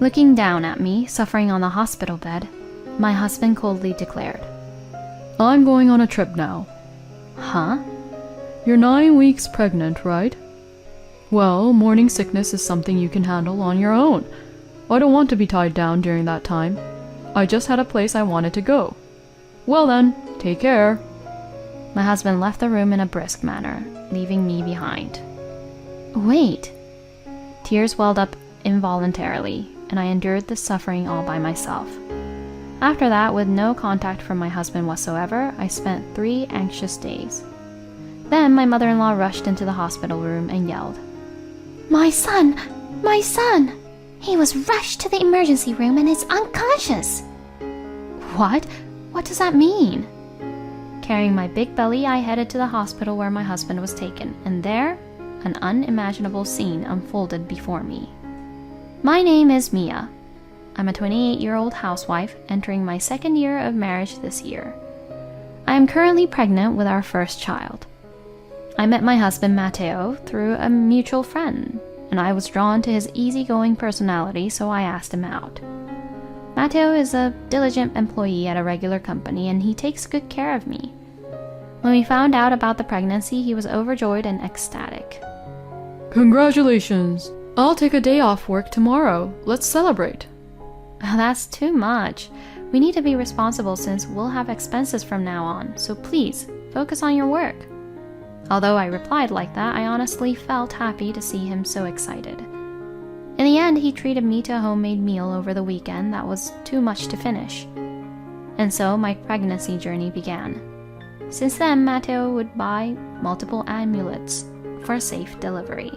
Looking down at me, suffering on the hospital bed, my husband coldly declared, "I'm going on a trip now." "Huh?" "You're 9 weeks pregnant, right? Well, morning sickness is something you can handle on your own. I don't want to be tied down during that time. I just had a place I wanted to go. Well then, take care." My husband left the room in a brisk manner, leaving me behind. Wait! Tears welled up involuntarily, and I endured the suffering all by myself. After that, with no contact from my husband whatsoever, I spent 3 anxious days. Then my mother-in-law rushed into the hospital room and yelled, My son! My son! He was rushed to the emergency room and is unconscious!" What? What does that mean? Carrying my big belly, I headed to the hospital where my husband was taken, and there, an unimaginable scene unfolded before me. My name is Mia. I'm a 28-year-old housewife entering my 2nd year of marriage this year. I am currently pregnant with our first child. I met my husband Matteo through a mutual friend, and I was drawn to his easygoing personality, so I asked him out. Matteo is a diligent employee at a regular company, and he takes good care of me. When we found out about the pregnancy, he was overjoyed and ecstatic. "Congratulations! I'll take a day off work tomorrow. Let's celebrate." That's too much. We need to be responsible since we'll have expenses from now on, so please, focus on your work. Although I replied like that, I honestly felt happy to see him so excited. In the end, he treated me to a homemade meal over the weekend that was too much to finish. And so my pregnancy journey began. Since then, Matteo would buy multiple amulets for a safe delivery.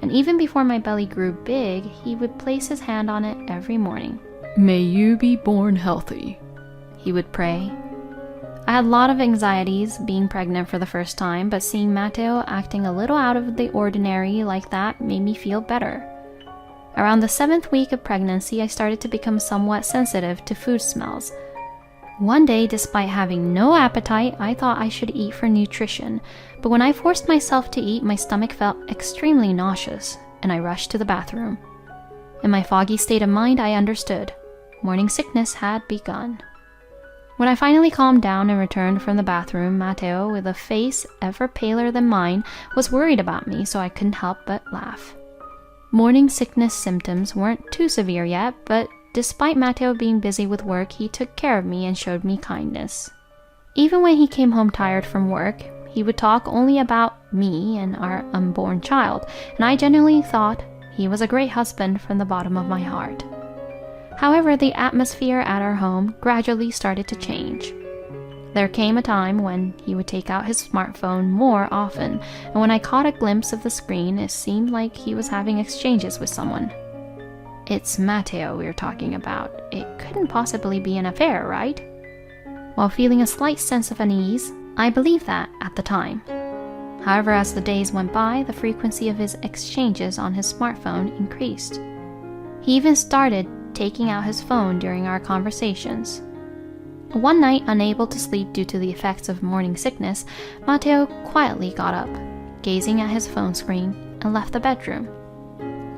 And even before my belly grew big, he would place his hand on it every morning. "May you be born healthy," he would pray. I had a lot of anxieties being pregnant for the first time, but seeing Matteo acting a little out of the ordinary like that made me feel better. Around the 7th week of pregnancy, I started to become somewhat sensitive to food smells. One day, despite having no appetite, I thought I should eat for nutrition, but when I forced myself to eat, my stomach felt extremely nauseous, and I rushed to the bathroom. In my foggy state of mind, I understood. Morning sickness had begun. When I finally calmed down and returned from the bathroom, Matteo, with a face ever paler than mine, was worried about me, so I couldn't help but laugh. Morning sickness symptoms weren't too severe yet, but despite Matteo being busy with work, he took care of me and showed me kindness. Even when he came home tired from work, he would talk only about me and our unborn child, and I genuinely thought he was a great husband from the bottom of my heart. However, the atmosphere at our home gradually started to change. There came a time when he would take out his smartphone more often, and when I caught a glimpse of the screen, it seemed like he was having exchanges with someone. It's Matteo we're talking about. It couldn't possibly be an affair, right? While feeling a slight sense of unease, I believed that at the time. However, as the days went by, the frequency of his exchanges on his smartphone increased. He even started taking out his phone during our conversations. One night, unable to sleep due to the effects of morning sickness, Matteo quietly got up, gazing at his phone screen, and left the bedroom.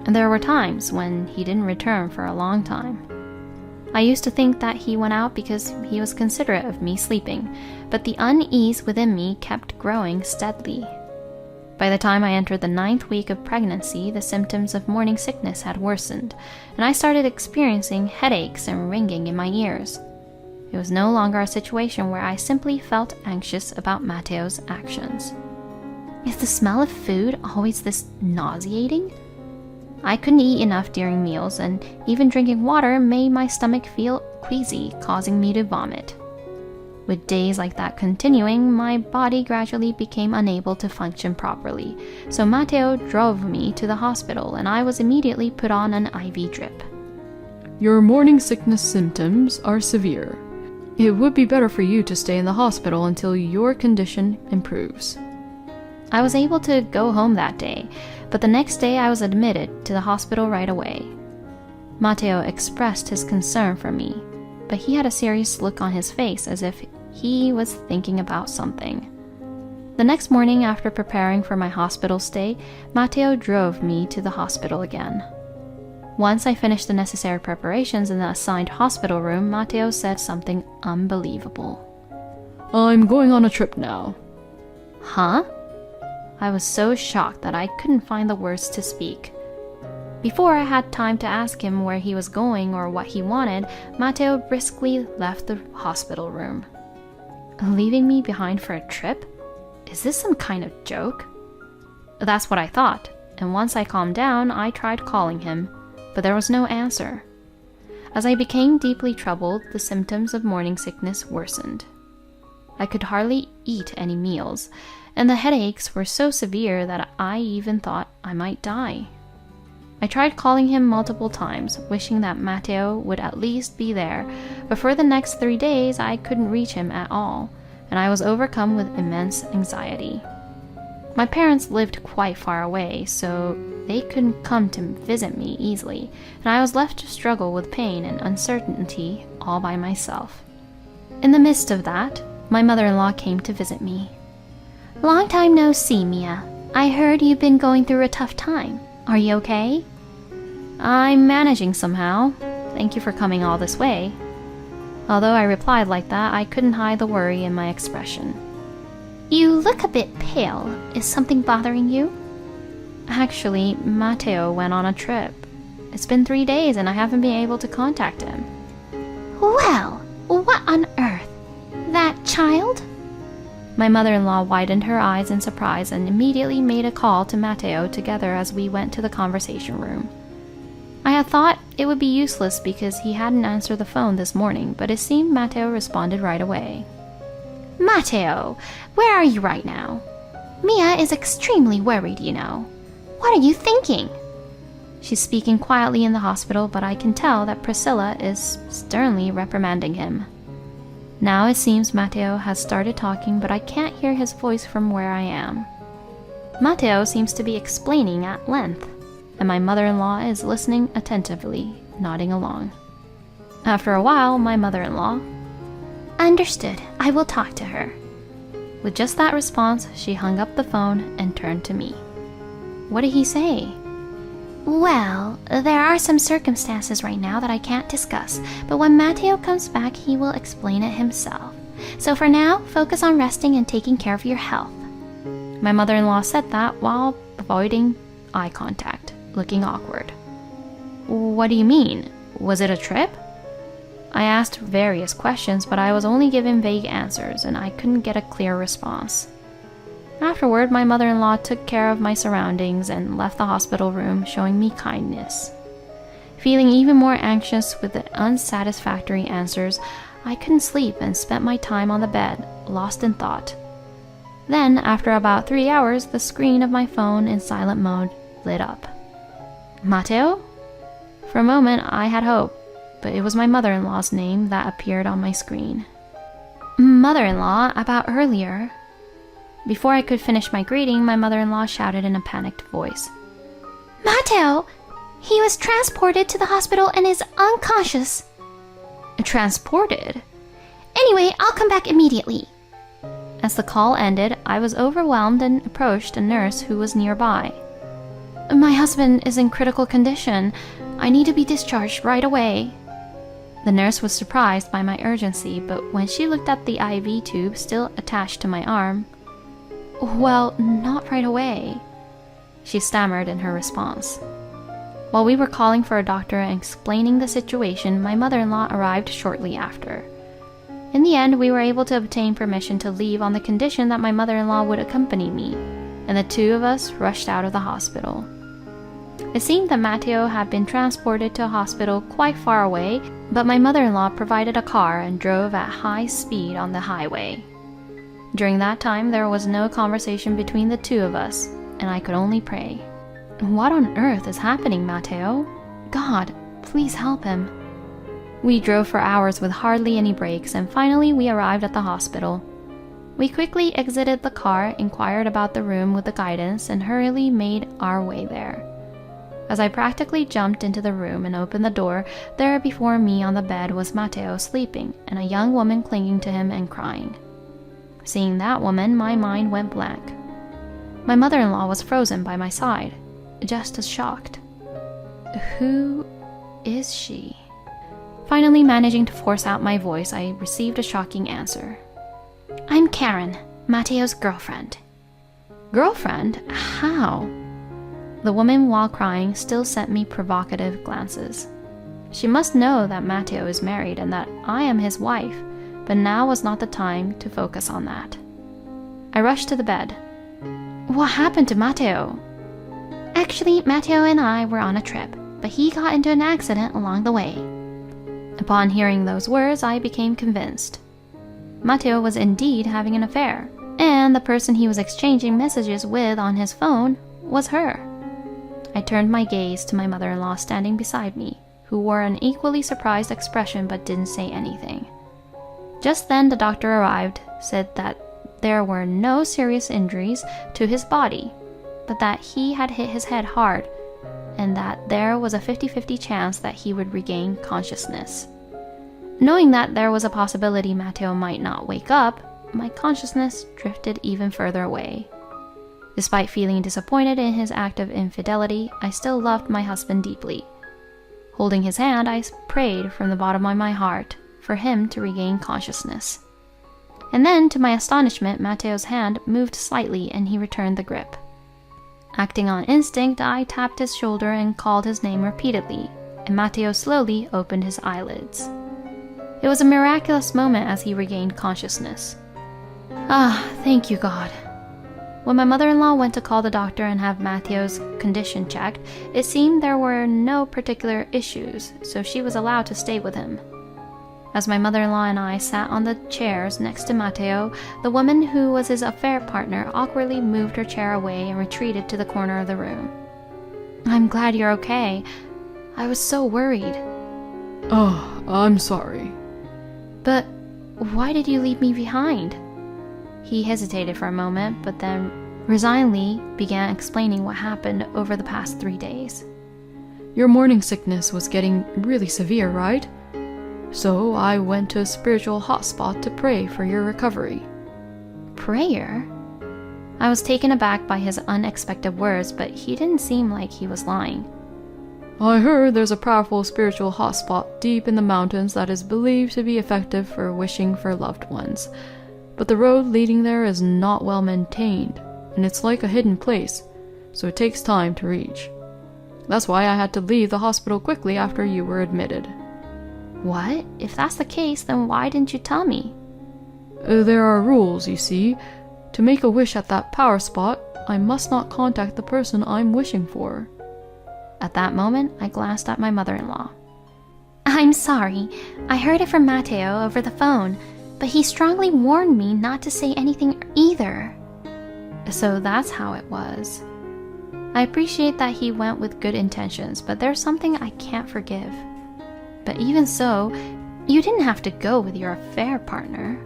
And there were times when he didn't return for a long time. I used to think that he went out because he was considerate of me sleeping, but the unease within me kept growing steadily. By the time I entered the 9th week of pregnancy, the symptoms of morning sickness had worsened, and I started experiencing headaches and ringing in my ears. It was no longer a situation where I simply felt anxious about Matteo's actions. Is the smell of food always this nauseating? I couldn't eat enough during meals, and even drinking water made my stomach feel queasy, causing me to vomit. With days like that continuing, my body gradually became unable to function properly, so Matteo drove me to the hospital, and I was immediately put on an IV drip. "Your morning sickness symptoms are severe. It would be better for you to stay in the hospital until your condition improves." I was able to go home that day, but the next day I was admitted to the hospital right away. Matteo expressed his concern for me, but he had a serious look on his face as if he was thinking about something. The next morning, after preparing for my hospital stay, Matteo drove me to the hospital again. Once I finished the necessary preparations in the assigned hospital room, Matteo said something unbelievable. I'm going on a trip now. Huh? I was so shocked that I couldn't find the words to speak. Before I had time to ask him where he was going or what he wanted, Matteo briskly left the hospital room. Leaving me behind for a trip? Is this some kind of joke? That's what I thought, and once I calmed down, I tried calling him, but there was no answer. As I became deeply troubled, the symptoms of morning sickness worsened. I could hardly eat any meals, and the headaches were so severe that I even thought I might die. I tried calling him multiple times, wishing that Matteo would at least be there, but for the next 3 days I couldn't reach him at all, and I was overcome with immense anxiety. My parents lived quite far away, so they couldn't come to visit me easily, and I was left to struggle with pain and uncertainty all by myself. In the midst of that, my mother-in-law came to visit me. Long time no see, Mia. I heard you've been going through a tough time. Are you okay? I'm managing somehow. Thank you for coming all this way. Although I replied like that, I couldn't hide the worry in my expression. You look a bit pale. Is something bothering you? Actually, Matteo went on a trip. It's been 3 days and I haven't been able to contact him. Well, what on earth? That child? My mother-in-law widened her eyes in surprise and immediately made a call to Matteo together as we went to the conversation room. I had thought it would be useless because he hadn't answered the phone this morning, but it seemed Matteo responded right away. Matteo, where are you right now? Mia is extremely worried, you know. What are you thinking? She's speaking quietly in the hospital, but I can tell that Priscilla is sternly reprimanding him. Now it seems Matteo has started talking, but I can't hear his voice from where I am. Matteo seems to be explaining at length, and my mother-in-law is listening attentively, nodding along. After a while, my mother-in-law, Understood. I will talk to her. With just that response, she hung up the phone and turned to me. What did he say? Well, there are some circumstances right now that I can't discuss, but when Matteo comes back, he will explain it himself. So for now, focus on resting and taking care of your health. My mother-in-law said that while avoiding eye contact, looking awkward. What do you mean? Was it a trip? I asked various questions, but I was only given vague answers, and I couldn't get a clear response. Afterward, my mother-in-law took care of my surroundings and left the hospital room, showing me kindness. Feeling even more anxious with the unsatisfactory answers, I couldn't sleep and spent my time on the bed, lost in thought. Then, after about 3 hours, the screen of my phone in silent mode lit up. Matteo? For a moment, I had hope, but it was my mother-in-law's name that appeared on my screen. Mother-in-law, about earlier. Before I could finish my greeting, my mother-in-law shouted in a panicked voice. Matteo! He was transported to the hospital and is unconscious. Transported? Anyway, I'll come back immediately. As the call ended, I was overwhelmed and approached a nurse who was nearby. My husband is in critical condition. I need to be discharged right away. The nurse was surprised by my urgency, but when she looked at the IV tube still attached to my arm, "Well, not right away," she stammered in her response. While we were calling for a doctor and explaining the situation, my mother-in-law arrived shortly after. In the end, we were able to obtain permission to leave on the condition that my mother-in-law would accompany me, and the two of us rushed out of the hospital. It seemed that Matteo had been transported to a hospital quite far away, but my mother-in-law provided a car and drove at high speed on the highway. During that time, there was no conversation between the two of us, and I could only pray. What on earth is happening, Matteo? God, please help him. We drove for hours with hardly any breaks, and finally we arrived at the hospital. We quickly exited the car, inquired about the room with the guidance, and hurriedly made our way there. As I practically jumped into the room and opened the door, there before me on the bed was Matteo sleeping, and a young woman clinging to him and crying. Seeing that woman, my mind went blank. My mother-in-law was frozen by my side, just as shocked. Who is she? Finally managing to force out my voice, I received a shocking answer. I'm Karen, Matteo's girlfriend. Girlfriend? How? The woman, while crying, still sent me provocative glances. She must know that Matteo is married and that I am his wife, but now was not the time to focus on that. I rushed to the bed. What happened to Matteo? Actually, Matteo and I were on a trip, but he got into an accident along the way. Upon hearing those words, I became convinced. Matteo was indeed having an affair, and the person he was exchanging messages with on his phone was her. I turned my gaze to my mother-in-law standing beside me, who wore an equally surprised expression but didn't say anything. Just then the doctor arrived, said that there were no serious injuries to his body, but that he had hit his head hard, and that there was a 50-50 chance that he would regain consciousness. Knowing that there was a possibility Matteo might not wake up, my consciousness drifted even further away. Despite feeling disappointed in his act of infidelity, I still loved my husband deeply. Holding his hand, I prayed from the bottom of my heart for him to regain consciousness. And then, to my astonishment, Matteo's hand moved slightly and he returned the grip. Acting on instinct, I tapped his shoulder and called his name repeatedly, and Matteo slowly opened his eyelids. It was a miraculous moment as he regained consciousness. Ah, thank you, God. When my mother-in-law went to call the doctor and have Matteo's condition checked, it seemed there were no particular issues, so she was allowed to stay with him. As my mother-in-law and I sat on the chairs next to Matteo, the woman who was his affair partner awkwardly moved her chair away and retreated to the corner of the room. I'm glad you're okay. I was so worried. Oh, I'm sorry. But why did you leave me behind? He hesitated for a moment, but then resignedly began explaining what happened over the past 3 days. Your morning sickness was getting really severe, right? So I went to a spiritual hotspot to pray for your recovery. Prayer? I was taken aback by his unexpected words, but he didn't seem like he was lying. I heard there's a powerful spiritual hotspot deep in the mountains that is believed to be effective for wishing for loved ones. But the road leading there is not well maintained, and it's like a hidden place, so it takes time to reach. That's why I had to leave the hospital quickly after you were admitted. What? If that's the case, then why didn't you tell me? There are rules, you see. To make a wish at that power spot, I must not contact the person I'm wishing for. At that moment, I glanced at my mother-in-law. I'm sorry. I heard it from Matteo over the phone, but he strongly warned me not to say anything either. So that's how it was. I appreciate that he went with good intentions, but there's something I can't forgive. But even so, you didn't have to go with your affair partner.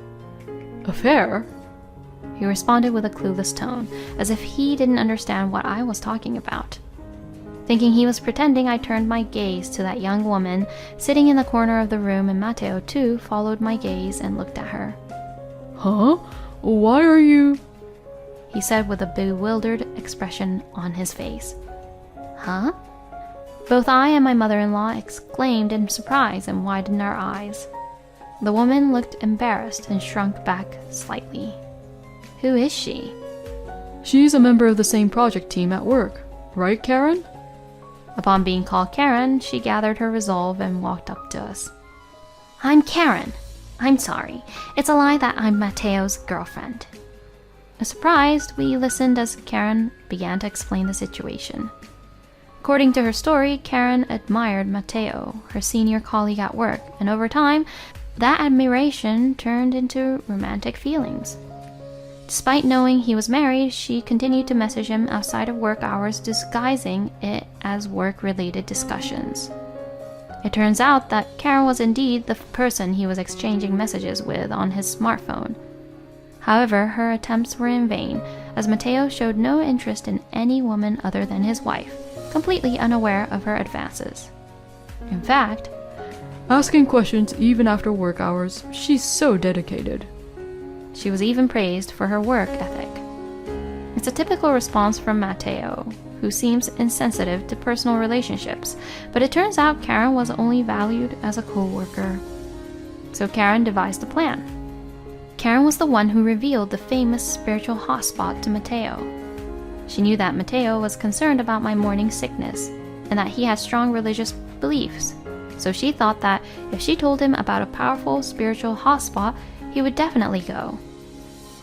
Affair? He responded with a clueless tone, as if he didn't understand what I was talking about. Thinking he was pretending, I turned my gaze to that young woman sitting in the corner of the room, and Matteo too followed my gaze and looked at her. Huh? Why are you... He said with a bewildered expression on his face. Huh? Both I and my mother-in-law exclaimed in surprise and widened our eyes. The woman looked embarrassed and shrunk back slightly. Who is she? She's a member of the same project team at work, right, Karen? Upon being called Karen, she gathered her resolve and walked up to us. I'm Karen. I'm sorry. It's a lie that I'm Matteo's girlfriend. Surprised, we listened as Karen began to explain the situation. According to her story, Karen admired Matteo, her senior colleague at work, and over time, that admiration turned into romantic feelings. Despite knowing he was married, she continued to message him outside of work hours, disguising it as work-related discussions. It turns out that Karen was indeed the person he was exchanging messages with on his smartphone. However, her attempts were in vain, as Matteo showed no interest in any woman other than his wife, completely unaware of her advances. In fact, asking questions even after work hours, she's so dedicated. She was even praised for her work ethic. It's It's a typical response from Matteo, who seems insensitive to personal relationships, but it turns out Karen was only valued as a co-worker. So Karen devised a plan. Karen was the one who revealed the famous spiritual hotspot to Matteo. She knew that Matteo was concerned about my morning sickness, and that he had strong religious beliefs, so she thought that if she told him about a powerful spiritual hotspot, he would definitely go.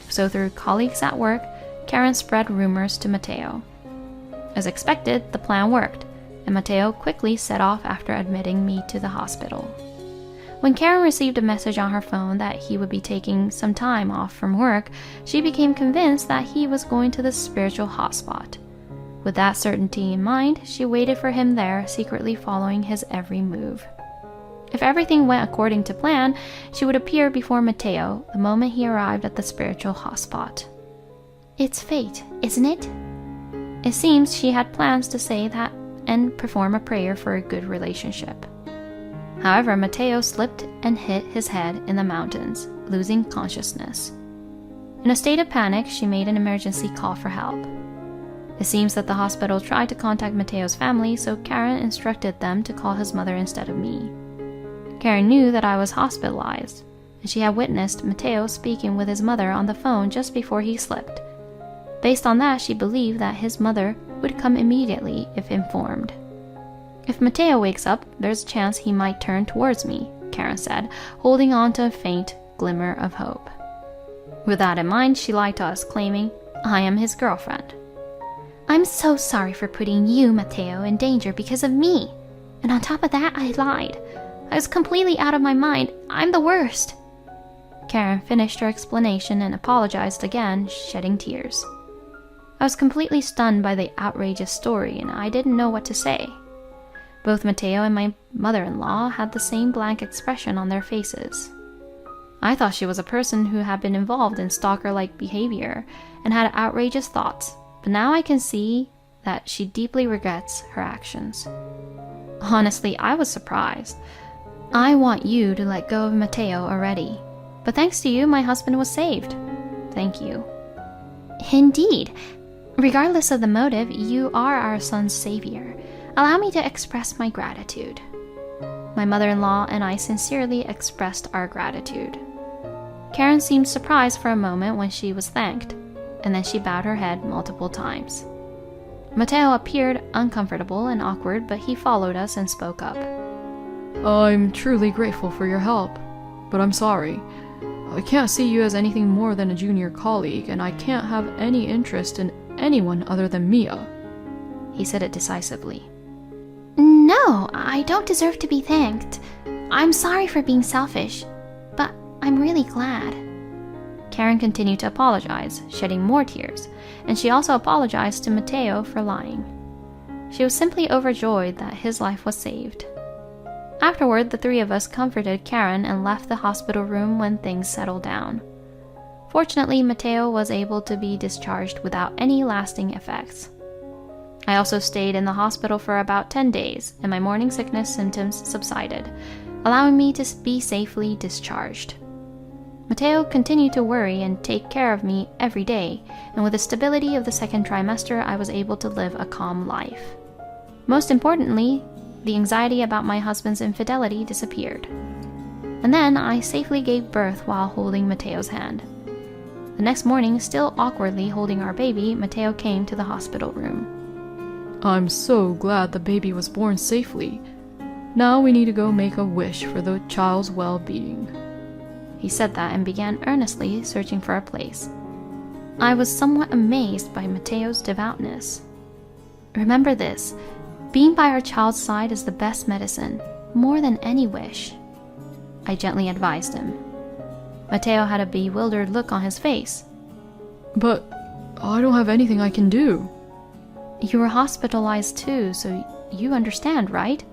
So through colleagues at work, Karen spread rumors to Matteo. As expected, the plan worked, and Matteo quickly set off after admitting me to the hospital. When Karen received a message on her phone that he would be taking some time off from work, she became convinced that he was going to the spiritual hotspot. With that certainty in mind, she waited for him there, secretly following his every move. If everything went according to plan, she would appear before Matteo the moment he arrived at the spiritual hotspot. It's fate, isn't it? It seems she had plans to say that and perform a prayer for a good relationship. However, Matteo slipped and hit his head in the mountains, losing consciousness. In a state of panic, she made an emergency call for help. It seems that the hospital tried to contact Matteo's family, so Karen instructed them to call his mother instead of me. Karen knew that I was hospitalized, and she had witnessed Matteo speaking with his mother on the phone just before he slipped. Based on that, she believed that his mother would come immediately if informed. If Matteo wakes up, there's a chance he might turn towards me, Karen said, holding on to a faint glimmer of hope. With that in mind, she lied to us, claiming, "I am his girlfriend." I'm so sorry for putting you, Matteo, in danger because of me. And on top of that, I lied. I was completely out of my mind. I'm the worst. Karen finished her explanation and apologized again, shedding tears. I was completely stunned by the outrageous story, and I didn't know what to say. Both Matteo and my mother-in-law had the same blank expression on their faces. I thought she was a person who had been involved in stalker-like behavior and had outrageous thoughts, but now I can see that she deeply regrets her actions. Honestly, I was surprised. I want you to let go of Matteo already, but thanks to you, my husband was saved. Thank you. Indeed. Regardless of the motive, you are our son's savior. Allow me to express my gratitude. My mother-in-law and I sincerely expressed our gratitude. Karen seemed surprised for a moment when she was thanked, and then she bowed her head multiple times. Matteo appeared uncomfortable and awkward, but he followed us and spoke up. I'm truly grateful for your help, but I'm sorry. I can't see you as anything more than a junior colleague, and I can't have any interest in anyone other than Mia. He said it decisively. No, I don't deserve to be thanked. I'm sorry for being selfish, but I'm really glad. Karen continued to apologize, shedding more tears, and she also apologized to Matteo for lying. She was simply overjoyed that his life was saved. Afterward, the three of us comforted Karen and left the hospital room when things settled down. Fortunately, Matteo was able to be discharged without any lasting effects. I also stayed in the hospital for about 10 days, and my morning sickness symptoms subsided, allowing me to be safely discharged. Matteo continued to worry and take care of me every day, and with the stability of the second trimester, I was able to live a calm life. Most importantly, the anxiety about my husband's infidelity disappeared. And then I safely gave birth while holding Matteo's hand. The next morning, still awkwardly holding our baby, Matteo came to the hospital room. I'm so glad the baby was born safely. Now we need to go make a wish for the child's well-being. He said that and began earnestly searching for a place. I was somewhat amazed by Matteo's devoutness. Remember this, being by our child's side is the best medicine, more than any wish, I gently advised him. Matteo had a bewildered look on his face. But I don't have anything I can do. You were hospitalized too, so you understand, right?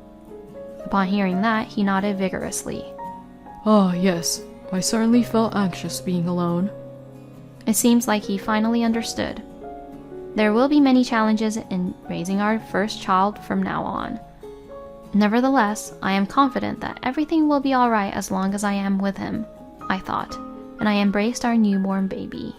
Upon hearing that, he nodded vigorously. Ah, yes. I certainly felt anxious being alone. It seems like he finally understood. There will be many challenges in raising our first child from now on. Nevertheless, I am confident that everything will be alright as long as I am with him, I thought, and I embraced our newborn baby.